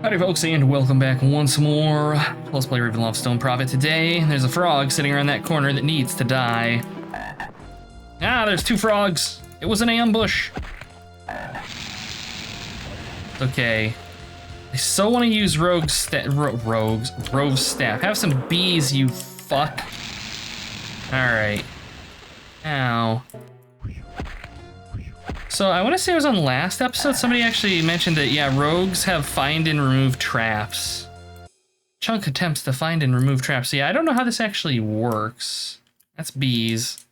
Howdy folks, and welcome back once more. Let's play Ravenloft Stone Prophet. Today, there's a frog sitting around that corner that needs to die. Ah, there's two frogs. It was an ambush. Okay. I so want to use Rogue's staff. Have some bees, you fuck. Alright. Ow. So I want to say it was on last episode, somebody actually mentioned that, yeah, rogues have find and remove traps. Chunk attempts to find and remove traps. Yeah, I don't know how this actually works. That's bees.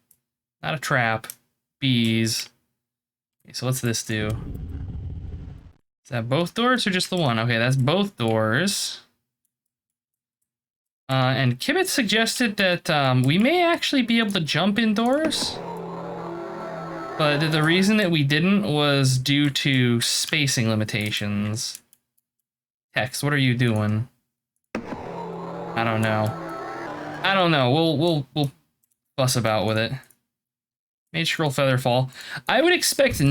Not a trap. Bees. Okay, so what's this do? Is that both doors or just the one? Okay, that's both doors. And Kibbit suggested that we may actually be able to jump indoors. But the reason that we didn't was due to spacing limitations. Hex, what are you doing? I don't know. We'll fuss about with it. Mage Scroll Featherfall. I would expect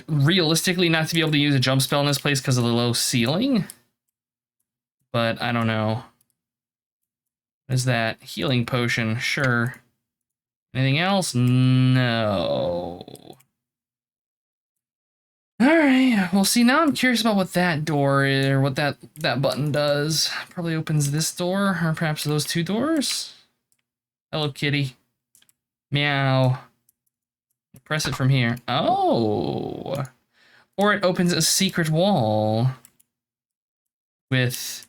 realistically not to be able to use a jump spell in this place because of the low ceiling. But I don't know. What is that? Healing potion, sure. Anything else? No. Alright, well see, now I'm curious about what that door is, or what that button does. Probably opens this door, or perhaps those two doors? Hello, kitty. Meow. Press it from here. Oh! Or it opens a secret wall. With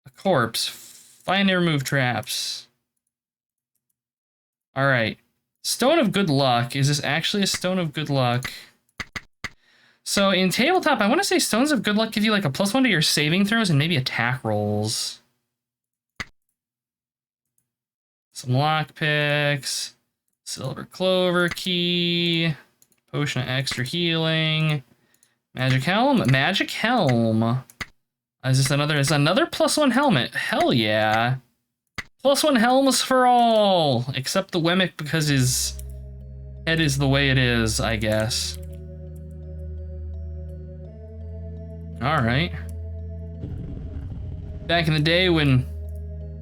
a corpse. Find and remove traps. Alright. Stone of Good Luck. Is this actually a Stone of Good Luck? So in tabletop, I want to say Stones of Good Luck give you like a +1 to your saving throws and maybe attack rolls. Some lockpicks. Silver Clover Key. Potion of Extra Healing. Magic Helm. Magic Helm. Is this another? Is another +1 helmet? Hell yeah. +1 helms for all, except the Wemmick because his head is the way it is, I guess. All right. Back in the day when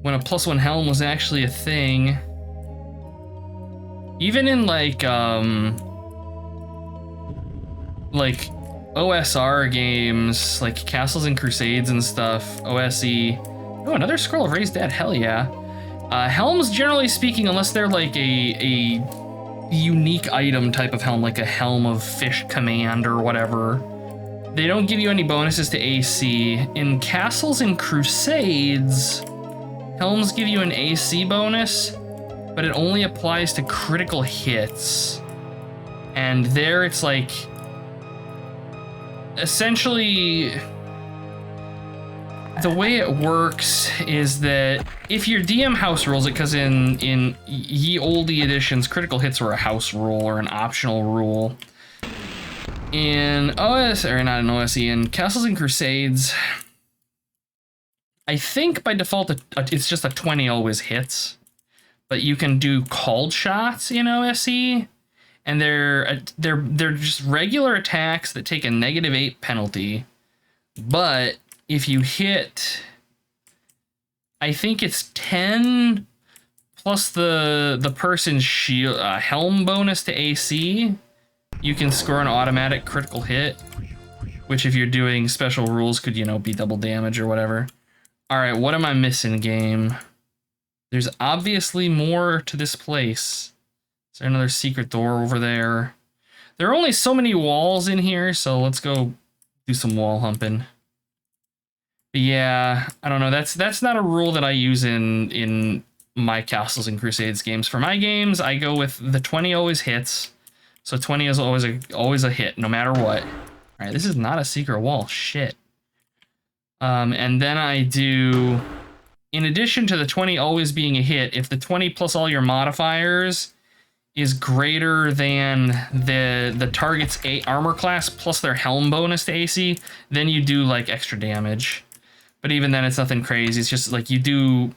a +1 helm was actually a thing, even in like OSR games, like Castles and Crusades and stuff, OSE. Oh, another Scroll of Raised Dead, hell yeah. Helms, generally speaking, unless they're like a unique item type of helm, like a Helm of Fish Command or whatever, they don't give you any bonuses to AC. In Castles and Crusades, helms give you an AC bonus, but it only applies to critical hits. And there it's like, essentially, the way it works is that if your DM house rules it, because in ye olde editions, critical hits were a house rule or an optional rule. In in Castles and Crusades, I think by default it's just a 20 always hits, but you can do called shots in OSE, and they're just regular attacks that take a -8 penalty, but if you hit, I think it's 10 plus the person's shield helm bonus to AC, you can score an automatic critical hit, which if you're doing special rules could, be double damage or whatever. All right, what am I missing, game? There's obviously more to this place. Is there another secret door over there? There are only so many walls in here, so let's go do some wall humping. But yeah, I don't know. That's not a rule that I use in my Castles and Crusades games. For my games, I go with the 20 always hits. So 20 is always a hit, no matter what. All right, this is not a secret wall. Shit. And then I do, in addition to the 20 always being a hit, if the 20 plus all your modifiers is greater than the target's armor class plus their helm bonus to AC, then you do like extra damage. But even then, it's nothing crazy. It's just like you do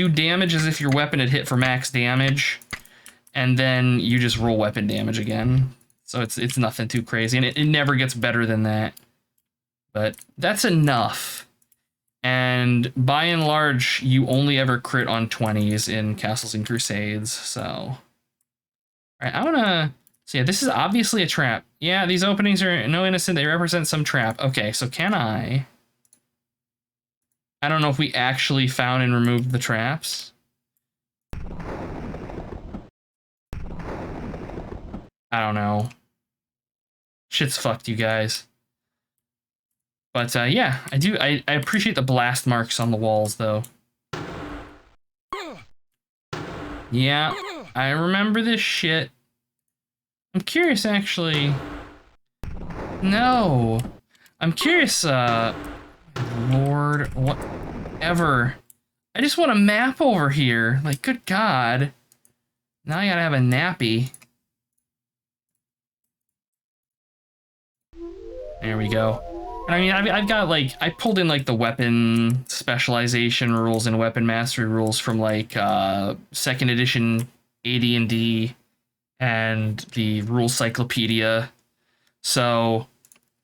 damage as if your weapon had hit for max damage, and then you just roll weapon damage again. So it's nothing too crazy, and it never gets better than that. But that's enough. And by and large, you only ever crit on 20s in Castles and Crusades, so. All right, I wanna, so yeah, this is obviously a trap. Yeah, these openings are no innocent, they represent some trap. Okay, so can I don't know if we actually found and removed the traps. I don't know. Shit's fucked, you guys. But yeah, I appreciate the blast marks on the walls, though. Yeah, I remember this shit. I'm curious, actually. No. I'm curious, Lord, whatever. I just want a map over here. Like, good God. Now I gotta have a nappy. There we go. I mean, I've got, like, I pulled in, like, the weapon specialization rules and weapon mastery rules from, like, 2nd edition AD&D and the Rules Cyclopedia. So,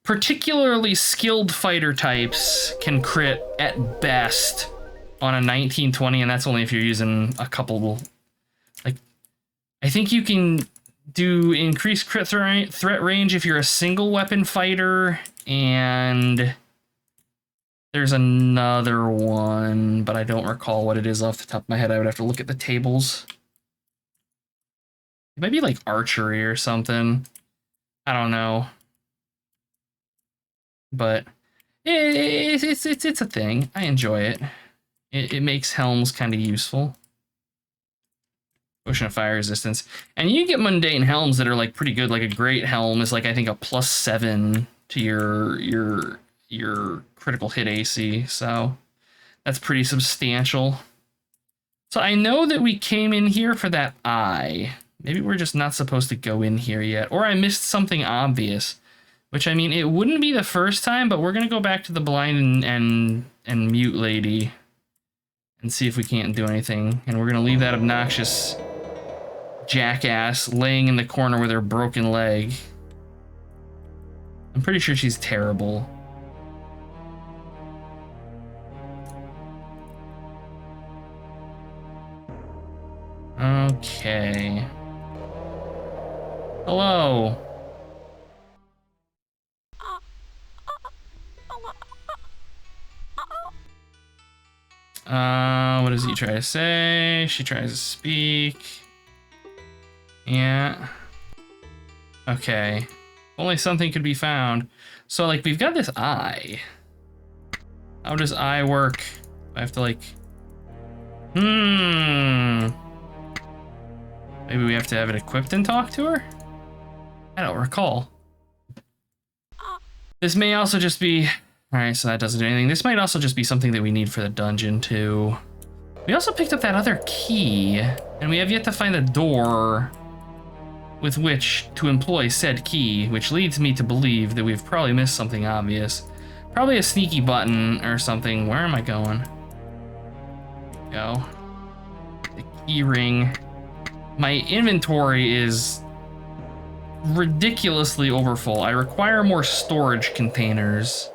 particularly skilled fighter types can crit at best on a 1920, and that's only if you're using a couple, like, I think you can do increased crit threat range if you're a single weapon fighter, and there's another one, but I don't recall what it is off the top of my head. I would have to look at the tables. It might be like archery or something. I don't know. But it's a thing. I enjoy it. It makes helms kind of useful. Potion of fire resistance. And you get mundane helms that are like pretty good. Like a great helm is like, I think, a +7 to your critical hit AC. So that's pretty substantial. So I know that we came in here for that eye. Maybe we're just not supposed to go in here yet. Or I missed something obvious. Which, I mean, it wouldn't be the first time, but we're going to go back to the blind and mute lady and see if we can't do anything. And we're going to leave that obnoxious jackass laying in the corner with her broken leg. I'm pretty sure she's terrible. Okay. Hello. What does he try to say? She tries to speak. Yeah. Okay. Only something could be found. So, like, we've got this eye. How does eye work? I have to, like... Maybe we have to have it equipped and talk to her? I don't recall. This may also just be... Alright, so that doesn't do anything. This might also just be something that we need for the dungeon, too. We also picked up that other key, and we have yet to find a door with which to employ said key, which leads me to believe that we've probably missed something obvious. Probably a sneaky button or something. Where am I going? Go. The key ring. My inventory is ridiculously overfull. I require more storage containers.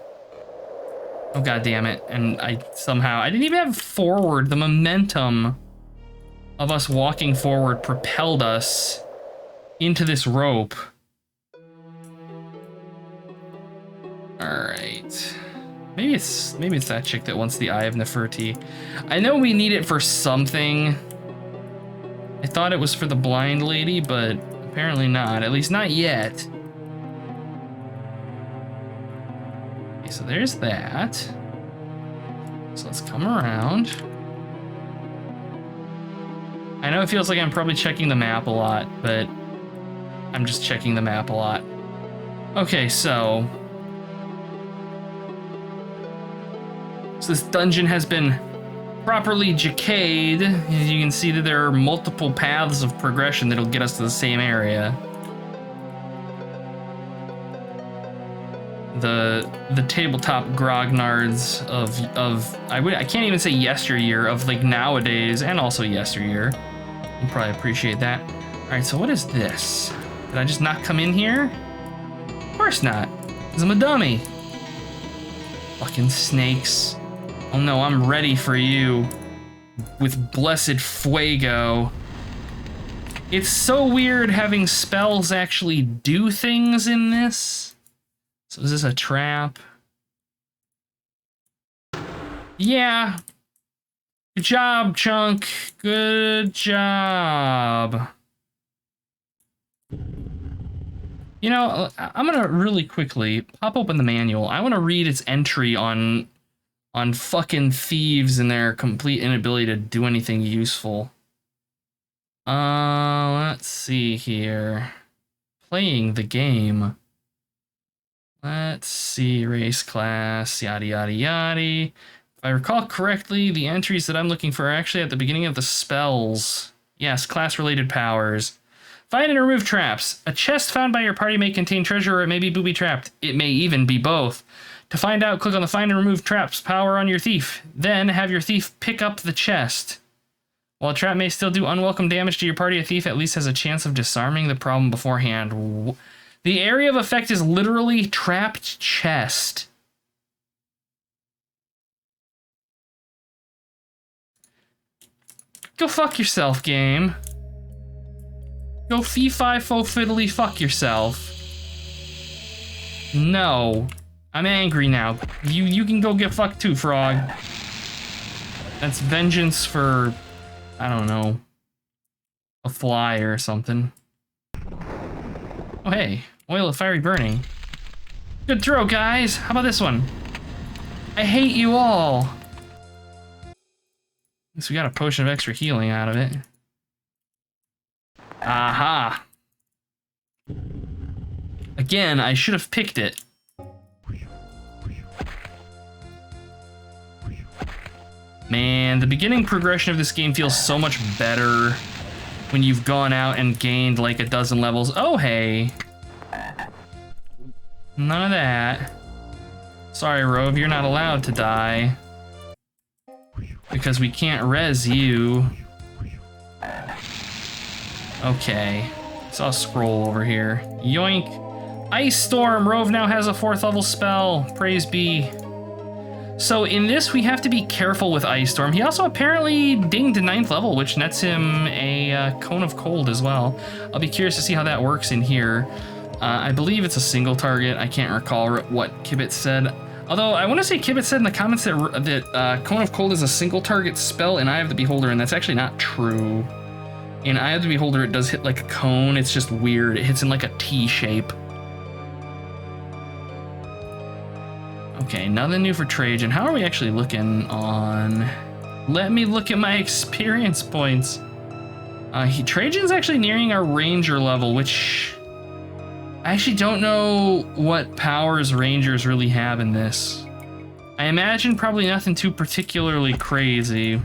Oh, God damn it. And I didn't even have forward. The momentum of us walking forward propelled us into this rope. All right. Maybe it's that chick that wants the Eye of Neferti. I know we need it for something. I thought it was for the blind lady, but apparently not. At least not yet. Okay, so there's that. So let's come around. I know it feels like I'm probably checking the map a lot, but I'm just checking the map a lot. Okay, so this dungeon has been properly jacqueed. As you can see that there are multiple paths of progression that'll get us to the same area. The tabletop grognards of I can't even say yesteryear, of like nowadays and also yesteryear. You probably appreciate that. All right, so what is this? Did I just not come in here? Of course not, because I'm a dummy. Fucking snakes. Oh no, I'm ready for you. With Blessed Fuego. It's so weird having spells actually do things in this. So is this a trap? Yeah. Good job, Chunk. Good job. You know, I'm gonna really quickly pop open the manual. I want to read its entry on fucking thieves and their complete inability to do anything useful. Let's see here. Playing the game. Let's see, race class, yada yada yada. If I recall correctly, the entries that I'm looking for are actually at the beginning of the spells. Yes, class-related powers. Find and remove traps. A chest found by your party may contain treasure or it may be booby-trapped. It may even be both. To find out, click on the Find and Remove Traps power on your thief. Then have your thief pick up the chest. While a trap may still do unwelcome damage to your party, a thief at least has a chance of disarming the problem beforehand. The area of effect is literally trapped chest. Go fuck yourself, game. Go fee-fi-fo-fiddly fuck yourself. No. I'm angry now. You can go get fucked too, frog. That's vengeance for, I don't know, a fly or something. Oh hey, oil of fiery burning. Good throw, guys. How about this one? I hate you all. At least we got a potion of extra healing out of it. Aha. Again, I should have picked it. Man, the beginning progression of this game feels so much better when you've gone out and gained like a dozen levels. Oh, hey. None of that. Sorry, Rove, you're not allowed to die. Because we can't res you. Okay. Saw a scroll over here. Yoink. Ice Storm. Rove now has a 4th level spell. Praise be. So in this, we have to be careful with Ice Storm. He also apparently dinged to 9th level, which nets him a Cone of Cold as well. I'll be curious to see how that works in here. I believe it's a single target. I can't recall what Kibbit said. Although, I want to say Kibbit said in the comments that Cone of Cold is a single target spell in Eye of the Beholder, and that's actually not true. In Eye of the Beholder, it does hit like a cone. It's just weird. It hits in like a T shape. Okay, nothing new for Trajan. How are we actually looking on... Let me look at my experience points. Trajan's actually nearing our Ranger level, which... I actually don't know what powers Rangers really have in this. I imagine probably nothing too particularly crazy.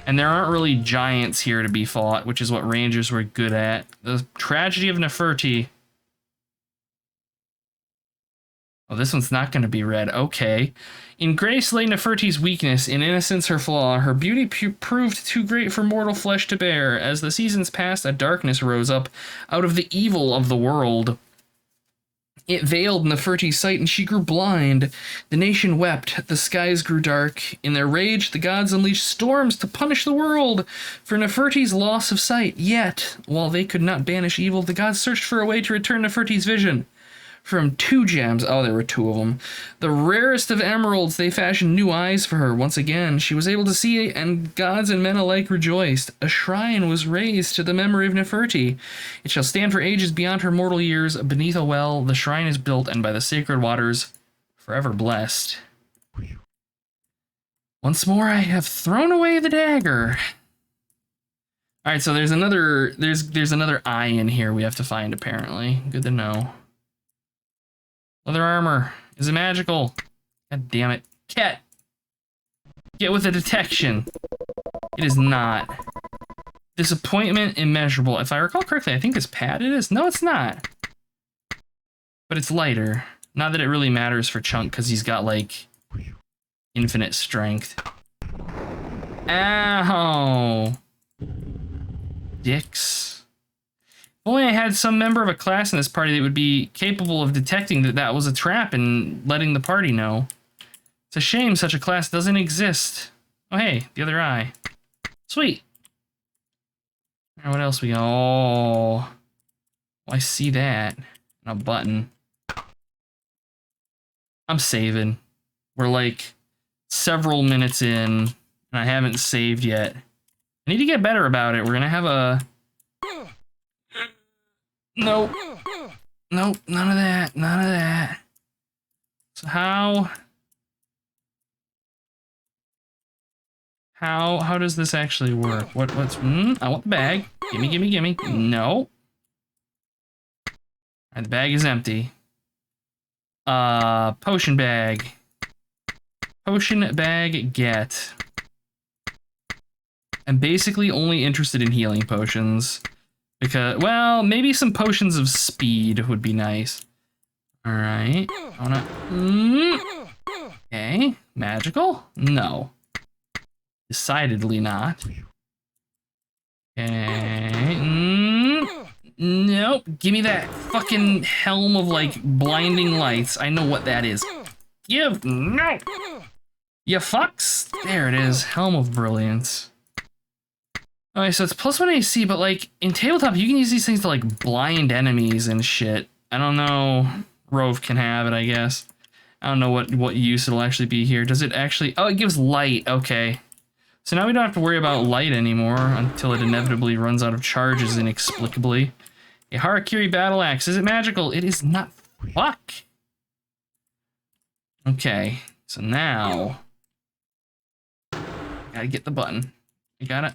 And there aren't really giants here to be fought, which is what Rangers were good at. The Tragedy of Neferti. Oh, this one's not going to be read. Okay. In grace lay Neferti's weakness, in innocence her flaw. Her beauty proved too great for mortal flesh to bear. As the seasons passed, a darkness rose up out of the evil of the world. It veiled Neferti's sight, and she grew blind. The nation wept, the skies grew dark. In their rage, the gods unleashed storms to punish the world for Neferti's loss of sight. Yet, while they could not banish evil, the gods searched for a way to return Neferti's vision. From 2 gems, oh, there were 2 of them, the rarest of emeralds, they fashioned new eyes for her. Once again, she was able to see, and gods and men alike rejoiced. A shrine was raised to the memory of Neferti. It shall stand for ages beyond her mortal years. Beneath a well, the shrine is built, and by the sacred waters, forever blessed. Once more, I have thrown away the dagger. All right, so there's another eye in here we have to find, apparently. Good to know. Leather armor. Is it magical? God damn it. Cat! Get with the detection. It is not. Disappointment immeasurable. If I recall correctly, I think it's padded. It is. No, it's not. But it's lighter. Not that it really matters for Chunk, because he's got, like, infinite strength. Ow! Dicks. If only I had some member of a class in this party that would be capable of detecting that that was a trap and letting the party know. It's a shame such a class doesn't exist. Oh, hey, the other eye. Sweet. All right, what else we got? Oh, I see that. And a button. I'm saving. We're like several minutes in, and I haven't saved yet. I need to get better about it. We're gonna have a... Nope. Nope, none of that. None of that. So how does this actually work? What's I want the bag. Gimme. No. Alright, the bag is empty. Potion bag. Potion bag get. I'm basically only interested in healing potions. Because, well, maybe some potions of speed would be nice. Alright. Okay. Magical? No. Decidedly not. Okay. Nope. Give me that fucking helm of, like, blinding lights. I know what that is. Give. No. You fucks. There it is. Helm of Brilliance. Okay, so it's +1 AC, but, like, in tabletop, you can use these things to, like, blind enemies and shit. I don't know. Rove can have it, I guess. I don't know what use it'll actually be here. Does it actually... Oh, it gives light. Okay. So now we don't have to worry about light anymore until it inevitably runs out of charges inexplicably. A Harakiri Battle Axe. Is it magical? It is not. Fuck. Okay. So now... Gotta get the button. You got it?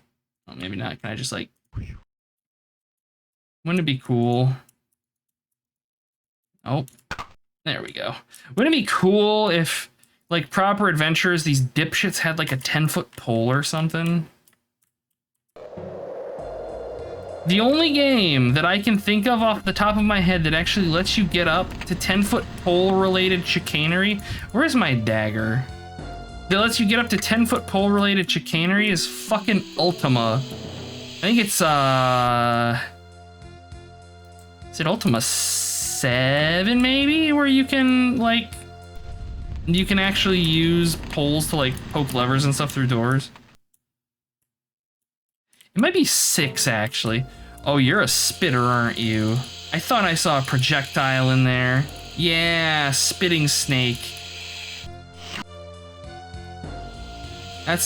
Oh, maybe not. Can I just, like... Wouldn't it be cool? Oh. There we go. Wouldn't it be cool if... Like, Proper Adventures, these dipshits had, like, a 10-foot pole or something? The only game that I can think of off the top of my head that actually lets you get up to 10-foot pole-related chicanery... Where's my dagger? That lets you get up to 10-foot pole-related chicanery is fucking Ultima. I think it's, Is it Ultima 7, maybe? Where you can, like... You can actually use poles to, like, poke levers and stuff through doors. It might be 6, actually. Oh, you're a spitter, aren't you? I thought I saw a projectile in there. Yeah, spitting snake. That's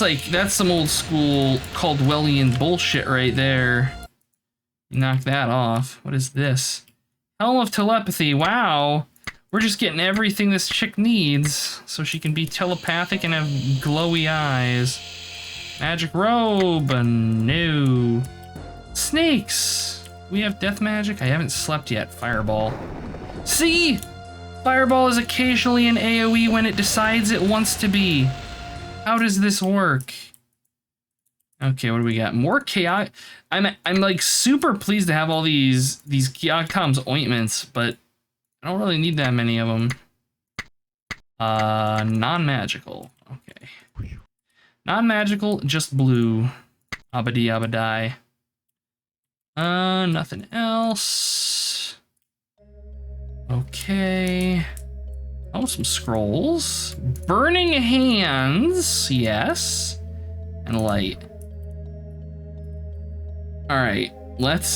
some old school Caldwellian bullshit right there. Knock that off. What is this? Helm of Telepathy, wow. We're just getting everything this chick needs so she can be telepathic and have glowy eyes. Magic robe, no. Snakes. We have death magic. I haven't slept yet. Fireball. See? Fireball is occasionally an AoE when it decides it wants to be. How does this work? Okay, what do we got? More chaos. I'm like super pleased to have all these Chaotic Tom's ointments, but I don't really need that many of them. Non-magical. Okay. Non-magical, just blue. Abadi abadai. Nothing else. Okay. Oh, some scrolls. Burning hands, yes. And light. Alright, let's,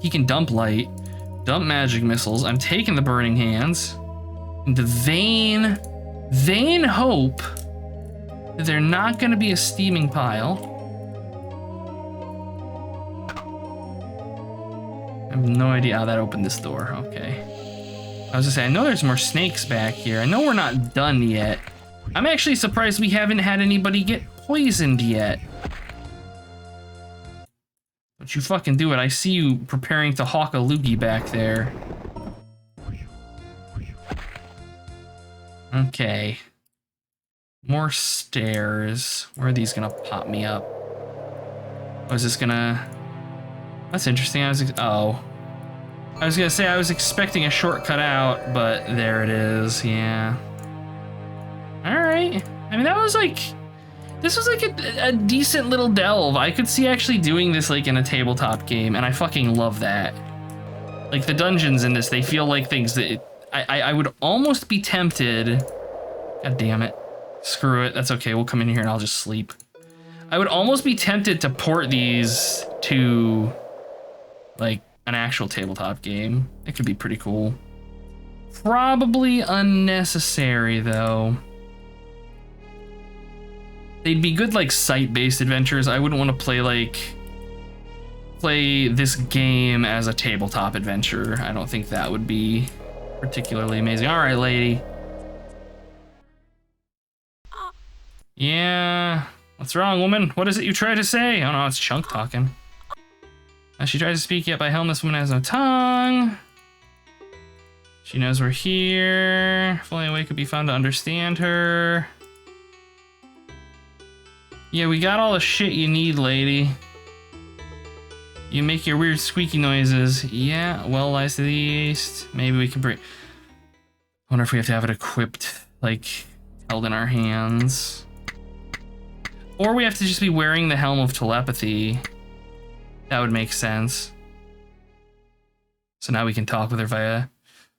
he can dump light. Dump magic missiles. I'm taking the burning hands. The vain hope that they're not going to be a steaming pile. I have no idea how that opened this door. Okay. I was gonna say, I know there's more snakes back here. I know we're not done yet. I'm actually surprised we haven't had anybody get poisoned yet. Don't you fucking do it. I see you preparing to hawk a loogie back there. Okay. More stairs. Where are these gonna pop me up? Oh, is this gonna... That's interesting. I was gonna say I was expecting a shortcut out, but there it is, yeah. Alright. I mean, this was like a decent little delve. I could see actually doing this like in a tabletop game, and I fucking love that. Like the dungeons in this, they feel like things that I would almost be tempted God damn it. Screw it. That's okay. We'll come in here and I'll just sleep. I would almost be tempted to port these to like an actual tabletop game. It could be pretty cool. Probably unnecessary though. They'd be good like site-based adventures. I wouldn't want to play this game as a tabletop adventure. I don't think that would be particularly amazing. All right, lady. Yeah. What's wrong, woman? What is it you try to say? Oh no, it's Chunk talking. As she tries to speak, yet by helm, this woman has no tongue. She knows we're here. If only a way could be found to understand her. Yeah, we got all the shit you need, lady. You make your weird squeaky noises. Yeah, well lies to the east. Maybe we can bring... I wonder if we have to have it equipped, like, held in our hands. Or we have to just be wearing the Helm of Telepathy. That would make sense. So now we can talk with her via...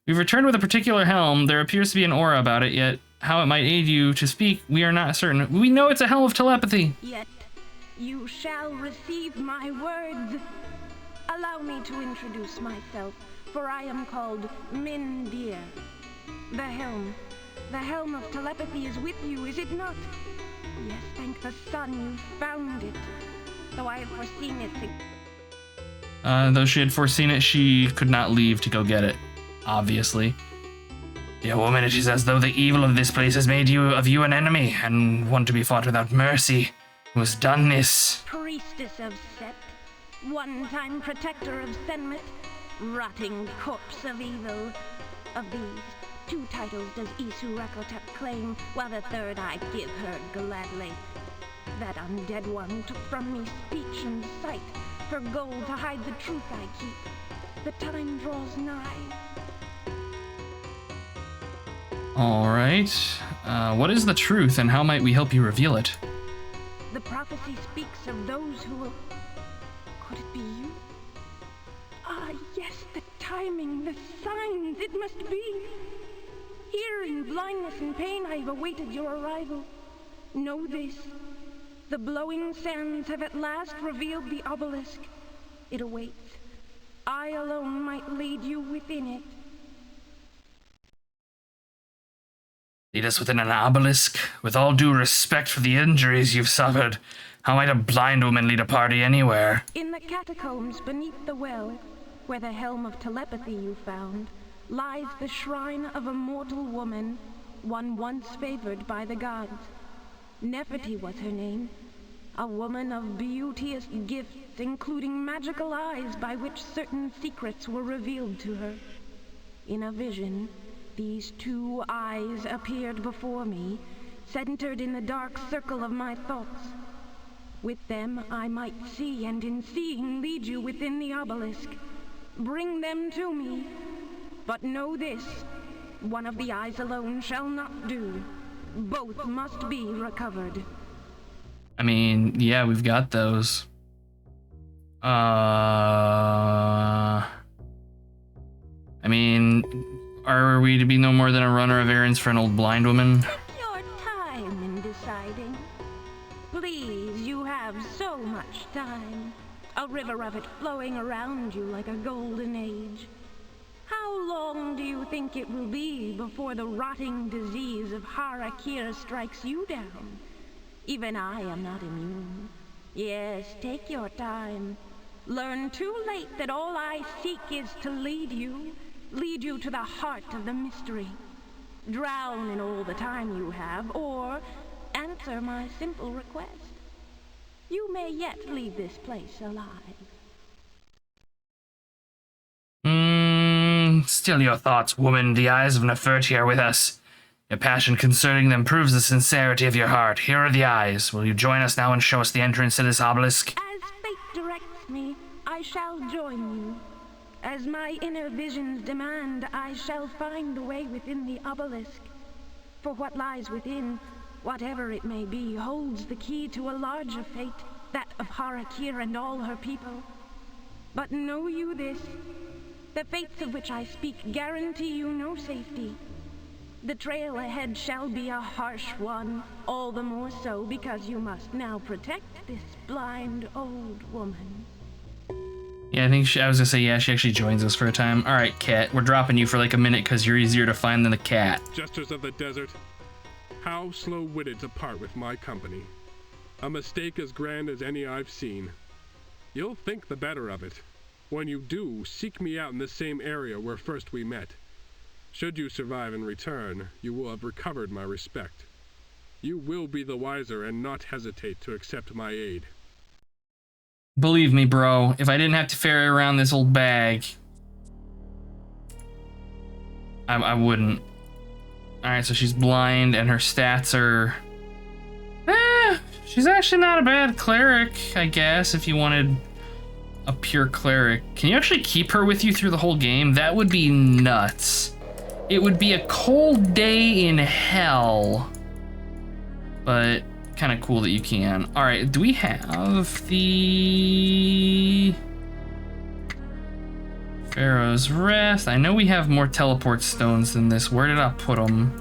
We've returned with a particular helm. There appears to be an aura about it, yet how it might aid you to speak, we are not certain. We know it's a Helm of Telepathy. Yet you shall receive my words. Allow me to introduce myself, for I am called Mindir. The helm of telepathy is with you, is it not? Yes, thank the sun you found it, though I had foreseen it. Though she had foreseen it, she could not leave to go get it, obviously. Dear woman, it is as though the evil of this place has made of you an enemy, and one to be fought without mercy. Who has done this? Priestess of Set, one-time protector of Senmet, rotting corpse of evil. Of these, 2 titles does Isu Rakotep claim, while the 3rd I give her gladly. That undead one took from me speech and sight, her goal to hide the truth I keep. The time draws nigh. Alright. What is the truth, and how might we help you reveal it? The prophecy speaks of those who will... Could it be you? Ah, yes, the timing, the signs, it must be. Here in blindness and pain I have awaited your arrival. Know this. The blowing sands have at last revealed the obelisk. It awaits. I alone might lead you within it. Lead us within an obelisk? With all due respect for the injuries you've suffered, how might a blind woman lead a party anywhere? In the catacombs beneath the well, where the helm of telepathy you found, lies the shrine of a mortal woman, one once favored by the gods. Neferti was her name, a woman of beauteous gifts, including magical eyes by which certain secrets were revealed to her. In a vision, these 2 eyes appeared before me, centered in the dark circle of my thoughts. With them I might see, and in seeing lead you within the obelisk. Bring them to me. But know this, one of the eyes alone shall not do. Both must be recovered. I mean, yeah, we've got those. I mean, are we to be no more than a runner of errands for an old blind woman? Take your time in deciding. Please, you have so much time. A river of it flowing around you like a golden age. How long do you think it will be before the rotting disease of Harakir strikes you down? Even I am not immune. Yes, take your time. Learn too late that all I seek is to lead you to the heart of the mystery. Drown in all the time you have, or answer my simple request. You may yet leave this place alive. Still your thoughts, woman. The eyes of Neferti are with us. Your passion concerning them proves the sincerity of your heart. Here are the eyes. Will you join us now and show us the entrance to this obelisk? As fate directs me, I shall join you. As my inner visions demand, I shall find the way within the obelisk. For what lies within, whatever it may be, holds the key to a larger fate, that of Harakir and all her people. But know you this, the fates of which I speak guarantee you no safety. The trail ahead shall be a harsh one, all the more so because you must now protect this blind old woman. Yeah, I think I was gonna say, yeah, she actually joins us for a time. All right, Cat, we're dropping you for like a minute because you're easier to find than the cat. Jesters of the desert, how slow-witted to part with my company. A mistake as grand as any I've seen. You'll think the better of it. When you do, seek me out in the same area where first we met. Should you survive and return, you will have recovered my respect. You will be the wiser and not hesitate to accept my aid. Believe me, bro, if I didn't have to ferry around this old bag, I wouldn't. Alright, so she's blind and her stats are... she's actually not a bad cleric, I guess, if you wanted a pure cleric. Can you actually keep her with you through the whole game? That would be nuts. It would be a cold day in hell, but kind of cool that you can. All right, do we have the Pharaoh's Rest? I know we have more teleport stones than this. Where did I put them?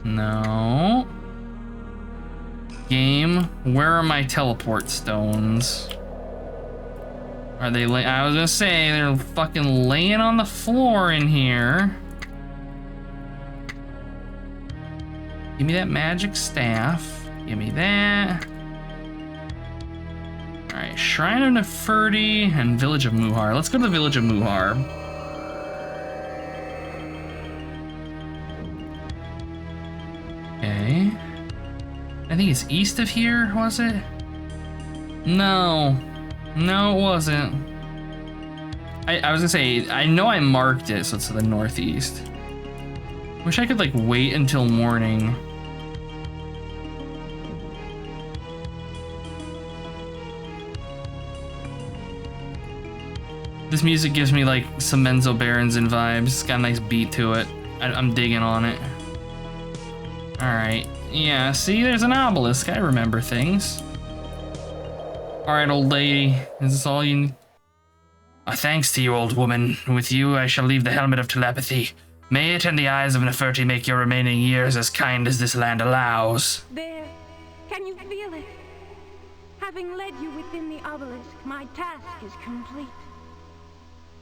No. Game, where are my teleport stones? Are they I was gonna say, they're fucking laying on the floor in here. Give me that magic staff. Give me that. Alright, Shrine of Neferti and Village of Muhar. Let's go to the Village of Muhar. Okay. I think it's east of here, was it? No. No, it wasn't. I was gonna say, I know I marked it, so it's to the northeast. Wish I could, like, wait until morning. This music gives me, like, some Menzo Berensson vibes. It's got a nice beat to it. I'm digging on it. Alright. Yeah, see, there's an obelisk. I remember things. Alright, old lady. Is this all you need? Thanks to you, old woman. With you, I shall leave the helmet of telepathy. May it and the eyes of Neferti make your remaining years as kind as this land allows. There. Can you feel it? Having led you within the obelisk, my task is complete.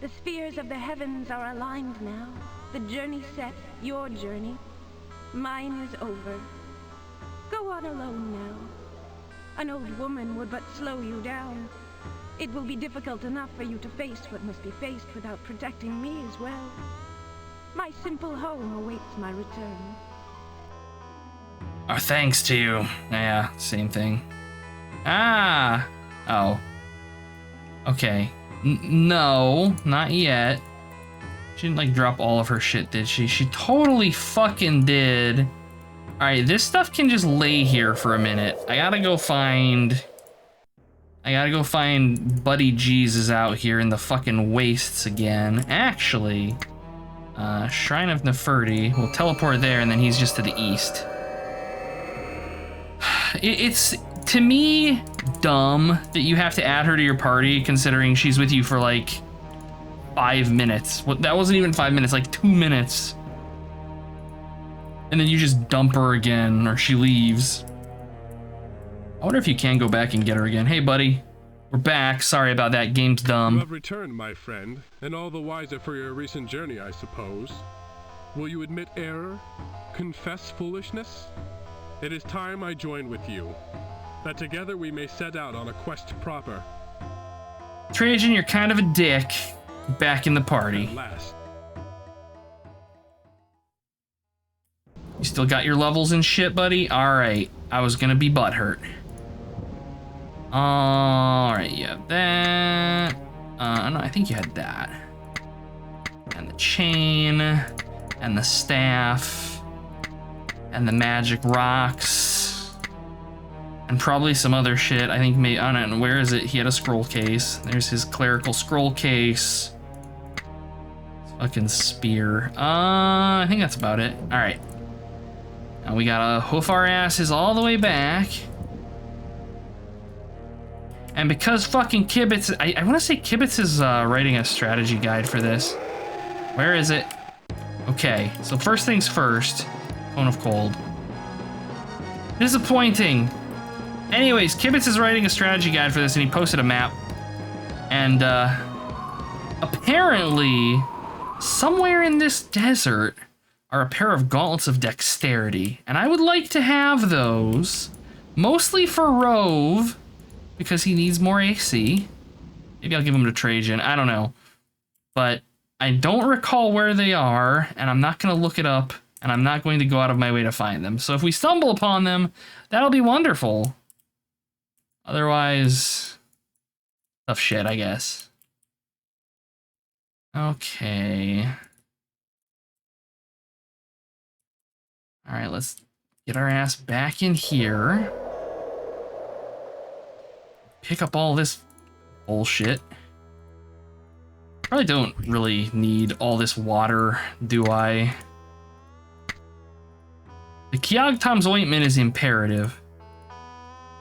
The spheres of the heavens are aligned now. The journey set, your journey. Mine is over. Go on alone now. An old woman would but slow you down. It will be difficult enough for you to face what must be faced without protecting me as well. My simple home awaits my return. Our thanks to you. Yeah, same thing. Ah! Oh. Okay. No, not yet. She didn't, like, drop all of her shit, did she? She totally fucking did. Alright, this stuff can just lay here for a minute. I gotta go find Buddy Jesus out here in the fucking wastes again. Actually, Shrine of Neferti. We'll teleport there, and then he's just to the east. It's, to me, dumb that you have to add her to your party, considering she's with you for, like, 5 minutes. That wasn't even 5 minutes, like 2 minutes. And then you just dump her again, or she leaves. I wonder if you can go back and get her again. Hey, buddy. We're back. Sorry about that. Game's dumb. You have returned, my friend, and all the wiser for your recent journey, I suppose. Will you admit error? Confess foolishness? It is time I join with you, that together we may set out on a quest proper. Trajan, you're kind of a dick. Back in the party. At last. You still got your levels and shit, buddy? Alright. I was gonna be butthurt. Alright, you have that. No, I think you had that. And the chain. And the staff. And the magic rocks. And probably some other shit. I think maybe, I don't know, where is it? He had a scroll case. There's his clerical scroll case. Fucking spear. I think that's about it. Alright. Now we gotta hoof our asses all the way back. And because fucking Kibitz, I want to say Kibitz is writing a strategy guide for this. Where is it? Okay, so first things first. Cone of Cold. Disappointing. Anyways, Kibitz is writing a strategy guide for this, and he posted a map. And, apparently, somewhere in this desert are a pair of gauntlets of dexterity. And I would like to have those, mostly for Rove, because he needs more AC. Maybe I'll give them to Trajan, I don't know. But I don't recall where they are, and I'm not going to look it up, and I'm not going to go out of my way to find them. So if we stumble upon them, that'll be wonderful. Otherwise, tough shit, I guess. Okay. All right, let's get our ass back in here. Pick up all this bullshit. Probably don't really need all this water, do I? The Kiagtom's ointment is imperative.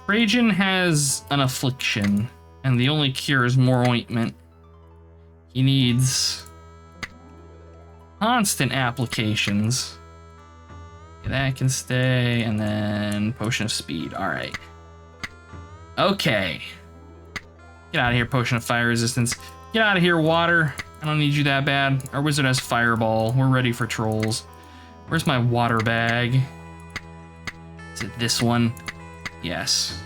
Trajan has an affliction, and the only cure is more ointment. He needs constant applications. Okay, that can stay, and then Potion of Speed. All right. Okay. Get out of here, Potion of Fire Resistance. Get out of here, water. I don't need you that bad. Our wizard has Fireball. We're ready for trolls. Where's my water bag? Is it this one? Yes.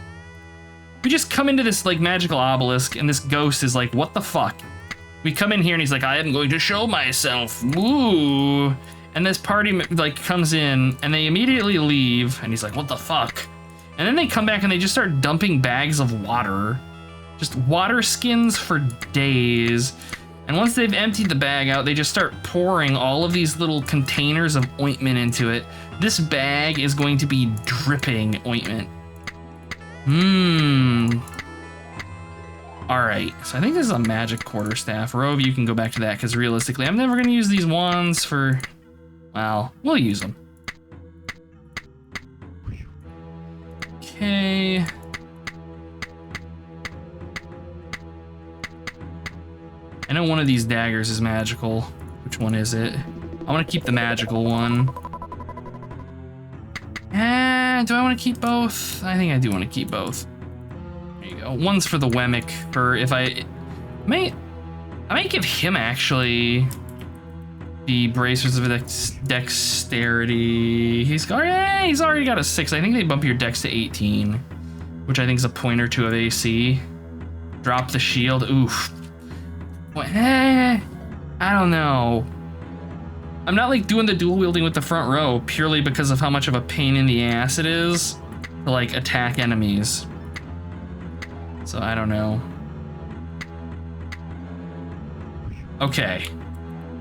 We just come into this, like, magical obelisk, and this ghost is like, what the fuck? We come in here, and he's like, I am going to show myself. Woo! And this party, like, comes in, and they immediately leave, and he's like, what the fuck? And then they come back, and they just start dumping bags of water. Just water skins for days. And once they've emptied the bag out, they just start pouring all of these little containers of ointment into it. This bag is going to be dripping ointment. Alright, so I think this is a magic quarterstaff. Rove, you can go back to that, because realistically, I'm never going to use these wands for... Well, we'll use them. Okay... I know one of these daggers is magical. Which one is it? I want to keep the magical one. And do I want to keep both? I think I do want to keep both. There you go. One's for the Wemmick, for if I might give him actually the bracers of dexterity. He's already got a 6. I think they bump your dex to 18, which I think is a point or 2 of AC. Drop the shield. Oof. I don't know. I'm not like doing the dual wielding with the front row purely because of how much of a pain in the ass it is to like attack enemies. So I don't know. Okay.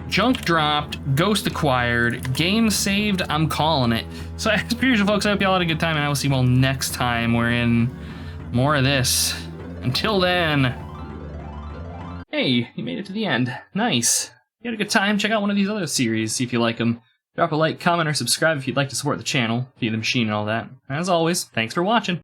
Junk dropped, ghost acquired, game saved, I'm calling it. So as per usual, folks, I hope y'all had a good time, and I will see you all next time. We're in more of this. Until then... Hey, you made it to the end. Nice. If you had a good time, check out one of these other series, see if you like them. Drop a like, comment, or subscribe if you'd like to support the channel, Feed the Machine and all that. As always, thanks for watching.